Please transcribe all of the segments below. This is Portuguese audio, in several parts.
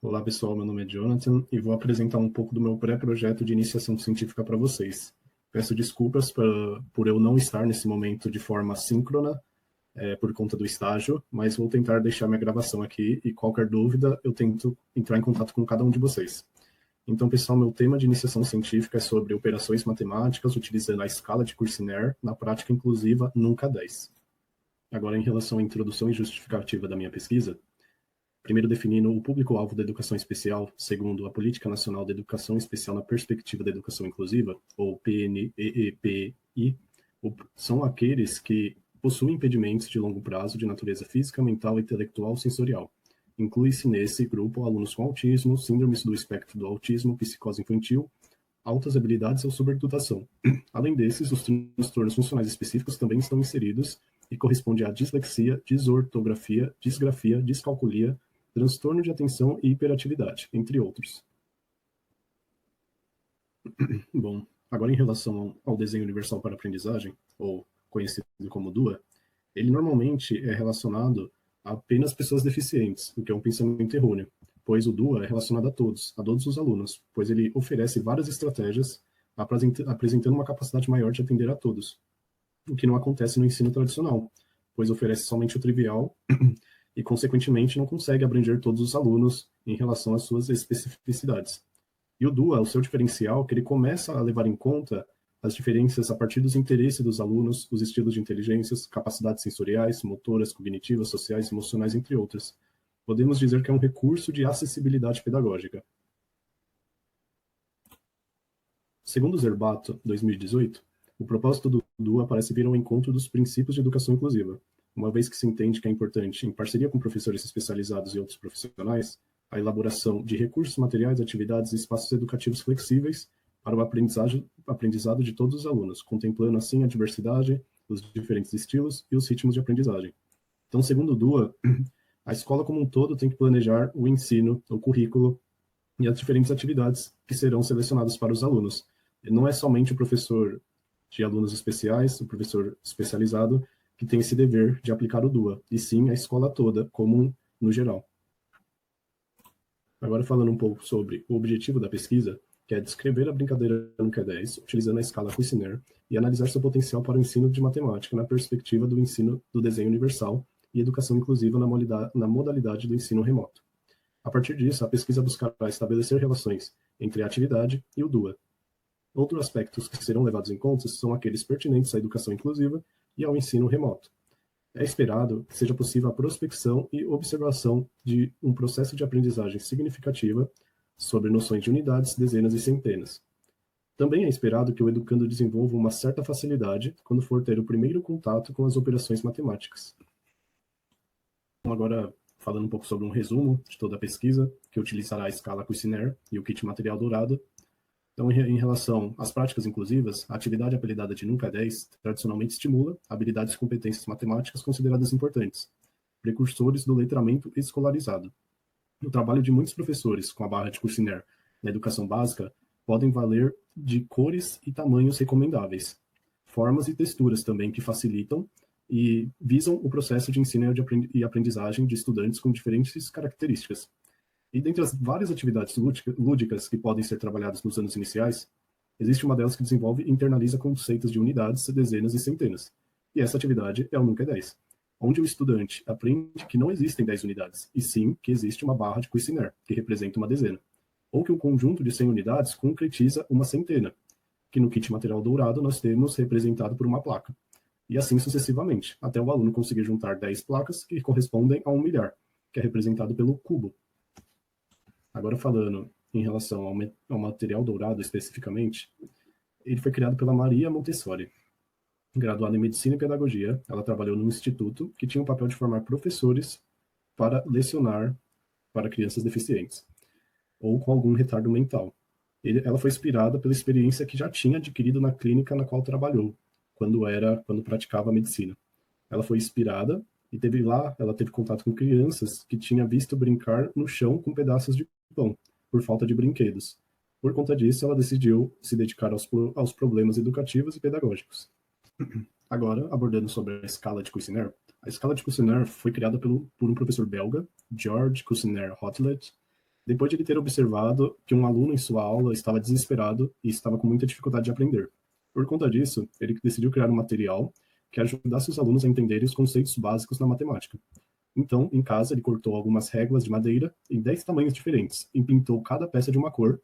Olá pessoal, meu nome é Jonathan e vou apresentar um pouco do meu pré-projeto de iniciação científica para vocês. Peço desculpas por eu não estar nesse momento de forma síncrona, por conta do estágio, mas vou tentar deixar minha gravação aqui e qualquer dúvida eu tento entrar em contato com cada um de vocês. Então, pessoal, meu tema de iniciação científica é sobre operações matemáticas utilizando a escala de Kursiner na prática inclusiva nunca 10. Agora, em relação à introdução e justificativa da minha pesquisa, primeiro definindo o público-alvo da educação especial, segundo a Política Nacional de Educação Especial na Perspectiva da Educação Inclusiva, ou PNEEPI, são aqueles que possuem impedimentos de longo prazo de natureza física, mental, intelectual, sensorial. Inclui-se nesse grupo alunos com autismo, síndromes do espectro do autismo, psicose infantil, altas habilidades ou sobredotação. Além desses, os transtornos funcionais específicos também estão inseridos e correspondem à dislexia, desortografia, disgrafia, descalculia, transtorno de atenção e hiperatividade, entre outros. Bom, agora em relação ao desenho universal para aprendizagem, ou conhecido como DUA, ele normalmente é relacionado a apenas pessoas deficientes, o que é um pensamento errôneo, pois o DUA é relacionado a todos os alunos, pois ele oferece várias estratégias apresentando uma capacidade maior de atender a todos, o que não acontece no ensino tradicional, pois oferece somente o trivial e, consequentemente, não consegue abranger todos os alunos em relação às suas especificidades. E o DUA, o seu diferencial, é que ele começa a levar em conta as diferenças a partir dos interesses dos alunos, os estilos de inteligências, capacidades sensoriais, motoras, cognitivas, sociais, emocionais, entre outras. Podemos dizer que é um recurso de acessibilidade pedagógica. Segundo Zerbato, 2018, o propósito do DUA parece vir ao encontro dos princípios de educação inclusiva, uma vez que se entende que é importante, em parceria com professores especializados e outros profissionais, a elaboração de recursos materiais, atividades e espaços educativos flexíveis para o aprendizado de todos os alunos, contemplando assim a diversidade, os diferentes estilos e os ritmos de aprendizagem. Então, segundo o DUA, a escola como um todo tem que planejar o ensino, o currículo e as diferentes atividades que serão selecionadas para os alunos. Não é somente o professor de alunos especiais, o professor especializado, que tem esse dever de aplicar o DUA, e sim a escola toda, como no geral. Agora falando um pouco sobre o objetivo da pesquisa, que é descrever a brincadeira no Q10, utilizando a escala Kursiner, e analisar seu potencial para o ensino de matemática na perspectiva do ensino do desenho universal e educação inclusiva na modalidade do ensino remoto. A partir disso, a pesquisa buscará estabelecer relações entre a atividade e o DUA. Outros aspectos que serão levados em conta são aqueles pertinentes à educação inclusiva e ao ensino remoto. É esperado que seja possível a prospecção e observação de um processo de aprendizagem significativa sobre noções de unidades, dezenas e centenas. Também é esperado que o educando desenvolva uma certa facilidade quando for ter o primeiro contato com as operações matemáticas. Então, agora, falando um pouco sobre um resumo de toda a pesquisa, que utilizará a escala Kursiner e o kit material dourado. Então, em relação às práticas inclusivas, a atividade apelidada de Nunca 10 tradicionalmente estimula habilidades e competências matemáticas consideradas importantes, precursores do letramento escolarizado. O trabalho de muitos professores com a barra de Kursiner na educação básica podem valer de cores e tamanhos recomendáveis, formas e texturas também que facilitam e visam o processo de ensino e aprendizagem de estudantes com diferentes características. E dentre as várias atividades lúdicas que podem ser trabalhadas nos anos iniciais, existe uma delas que desenvolve e internaliza conceitos de unidades, dezenas e centenas. E essa atividade é o Nunca 10, onde o estudante aprende que não existem 10 unidades, e sim que existe uma barra de Kursiner, que representa uma dezena, ou que um conjunto de 100 unidades concretiza uma centena, que no kit material dourado nós temos representado por uma placa. E assim sucessivamente, até o aluno conseguir juntar 10 placas que correspondem a 1 milhar, que é representado pelo cubo. Agora falando em relação ao material dourado especificamente, ele foi criado pela Maria Montessori. Graduada em Medicina e Pedagogia, ela trabalhou num instituto que tinha o papel de formar professores para lecionar para crianças deficientes ou com algum retardo mental. Ela foi inspirada pela experiência que já tinha adquirido na clínica na qual trabalhou, quando praticava a medicina. Ela foi inspirada e ela teve contato com crianças que tinha visto brincar no chão com pedaços de pão, por falta de brinquedos. Por conta disso, ela decidiu se dedicar aos problemas educativos e pedagógicos. Agora, abordando sobre a escala de Kursiner. A escala de Kursiner foi criada por um professor belga, George Kursiner Hotlet, depois de ele ter observado que um aluno em sua aula estava desesperado e estava com muita dificuldade de aprender. Por conta disso, ele decidiu criar um material que ajudasse os alunos a entenderem os conceitos básicos da matemática. Então, em casa, ele cortou algumas réguas de madeira em 10 tamanhos diferentes e pintou cada peça de uma cor,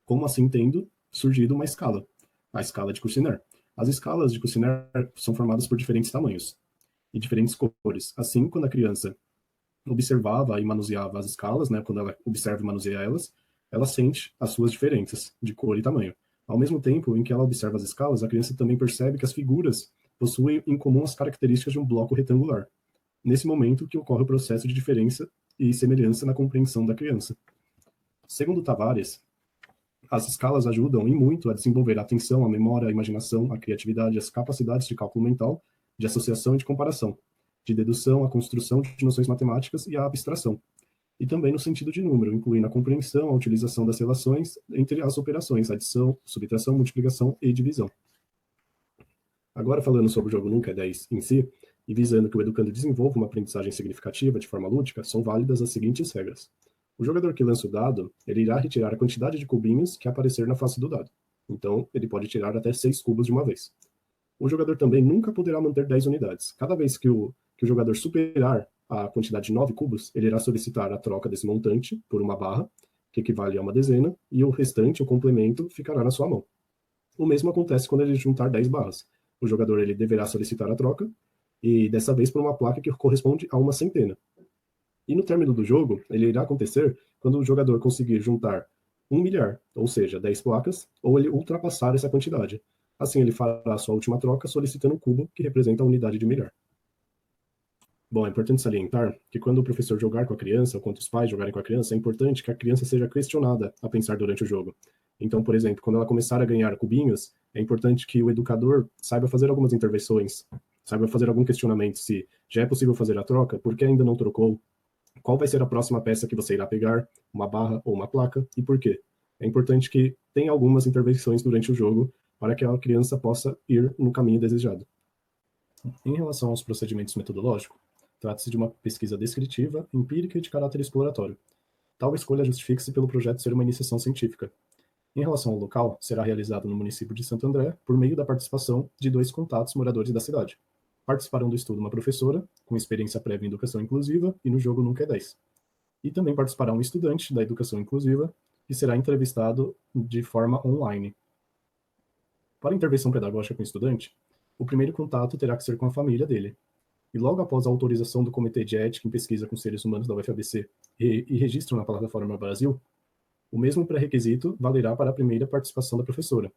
como assim tendo surgido uma escala, a escala de Cursiner. As escalas de Cursiner são formadas por diferentes tamanhos e diferentes cores. Assim, quando a criança observava e manuseava as escalas, né, quando ela observa e manuseia elas, ela sente as suas diferenças de cor e tamanho. Ao mesmo tempo em que ela observa as escalas, a criança também percebe que as figuras possuem em comum as características de um bloco retangular. Nesse momento que ocorre o processo de diferença e semelhança na compreensão da criança. Segundo Tavares, as escalas ajudam e muito a desenvolver a atenção, a memória, a imaginação, a criatividade, as capacidades de cálculo mental, de associação e de comparação, de dedução, a construção de noções matemáticas e a abstração. E também no sentido de número, incluindo a compreensão, a utilização das relações entre as operações, adição, subtração, multiplicação e divisão. Agora, falando sobre o jogo Nunca é 10 em si, e visando que o educando desenvolva uma aprendizagem significativa de forma lúdica, são válidas as seguintes regras. O jogador que lança o dado, ele irá retirar a quantidade de cubinhos que aparecer na face do dado. Então, ele pode tirar até 6 cubos de uma vez. O jogador também nunca poderá manter 10 unidades. Cada vez que o jogador superar a quantidade de 9 cubos, ele irá solicitar a troca desse montante por uma barra, que equivale a uma dezena, e o restante, o complemento, ficará na sua mão. O mesmo acontece quando ele juntar 10 barras. O jogador ele deverá solicitar a troca, e dessa vez por uma placa que corresponde a uma centena. E no término do jogo, ele irá acontecer quando o jogador conseguir juntar 1 milhar, ou seja, 10 placas, ou ele ultrapassar essa quantidade. Assim, ele fará a sua última troca solicitando um cubo que representa a unidade de milhar. Bom, é importante salientar que quando o professor jogar com a criança, ou quando os pais jogarem com a criança, é importante que a criança seja questionada a pensar durante o jogo. Então, por exemplo, quando ela começar a ganhar cubinhos, é importante que o educador saiba fazer algumas intervenções, saiba fazer algum questionamento se já é possível fazer a troca, por que ainda não trocou, qual vai ser a próxima peça que você irá pegar, uma barra ou uma placa, e por quê. É importante que tenha algumas intervenções durante o jogo para que a criança possa ir no caminho desejado. Em relação aos procedimentos metodológicos, trata-se de uma pesquisa descritiva, empírica e de caráter exploratório. Tal escolha justifica-se pelo projeto ser uma iniciação científica. Em relação ao local, será realizado no município de Santo André por meio da participação de 2 contatos moradores da cidade. Participarão do estudo uma professora, com experiência prévia em educação inclusiva, e no jogo Nunca é 10. E também participará um estudante da educação inclusiva, que será entrevistado de forma online. Para a intervenção pedagógica com o estudante, o primeiro contato terá que ser com a família dele. E logo após a autorização do Comitê de Ética em Pesquisa com Seres Humanos da UFABC e registro na plataforma Brasil, o mesmo pré-requisito valerá para a primeira participação da professora,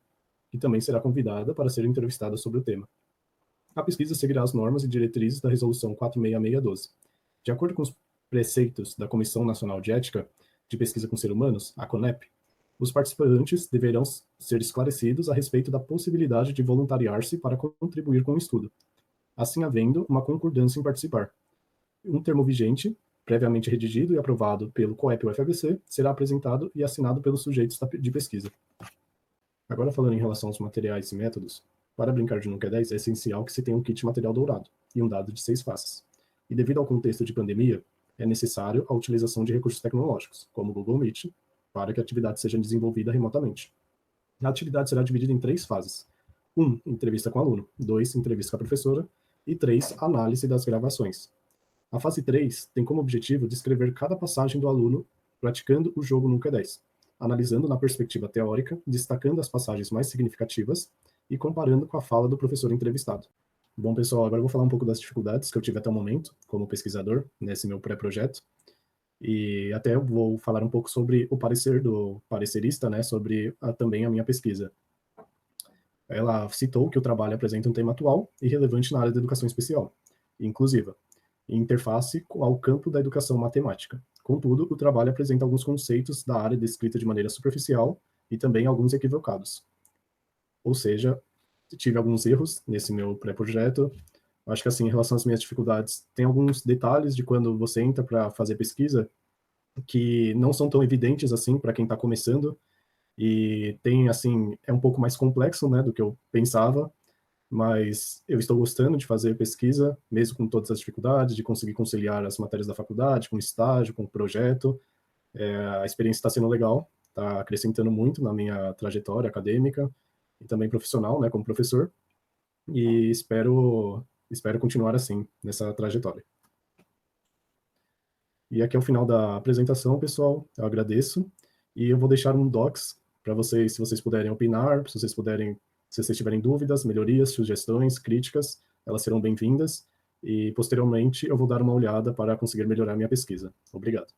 que também será convidada para ser entrevistada sobre o tema. A pesquisa seguirá as normas e diretrizes da Resolução 46612. De acordo com os preceitos da Comissão Nacional de Ética de Pesquisa com Seres Humanos, a CONEP, os participantes deverão ser esclarecidos a respeito da possibilidade de voluntariar-se para contribuir com o estudo, assim havendo uma concordância em participar. Um termo vigente, previamente redigido e aprovado pelo COEP-UFABC, será apresentado e assinado pelos sujeitos de pesquisa. Agora, falando em relação aos materiais e métodos, para brincar de Nunca é 10 é essencial que se tenha um kit material dourado e um dado de 6 faces. E devido ao contexto de pandemia, é necessário a utilização de recursos tecnológicos, como o Google Meet, para que a atividade seja desenvolvida remotamente. A atividade será dividida em 3 fases. 1. Entrevista com o aluno. 2. Entrevista com a professora. E 3. Análise das gravações. A fase 3 tem como objetivo descrever cada passagem do aluno praticando o jogo Nunca é 10, analisando na perspectiva teórica, destacando as passagens mais significativas e comparando com a fala do professor entrevistado. Bom, pessoal, agora eu vou falar um pouco das dificuldades que eu tive até o momento como pesquisador nesse meu pré-projeto. E até eu vou falar um pouco sobre o parecer do parecerista, né, sobre também a minha pesquisa. Ela citou que o trabalho apresenta um tema atual e relevante na área da educação especial e inclusiva, e interface ao campo da educação matemática. Contudo, o trabalho apresenta alguns conceitos da área descrita de maneira superficial e também alguns equivocados. Ou seja, tive alguns erros nesse meu pré-projeto. Acho que, assim, em relação às minhas dificuldades, tem alguns detalhes de quando você entra para fazer pesquisa que não são tão evidentes assim para quem está começando, e tem, assim, é um pouco mais complexo, né, do que eu pensava, mas eu estou gostando de fazer pesquisa, mesmo com todas as dificuldades, de conseguir conciliar as matérias da faculdade, com estágio, com projeto, A experiência está sendo legal, está acrescentando muito na minha trajetória acadêmica e também profissional, né, como professor, e espero continuar assim, nessa trajetória. E aqui é o final da apresentação, pessoal. Eu agradeço. E eu vou deixar um docs para vocês, se vocês puderem opinar, se vocês tiverem dúvidas, melhorias, sugestões, críticas, elas serão bem-vindas. E posteriormente eu vou dar uma olhada para conseguir melhorar minha pesquisa. Obrigado.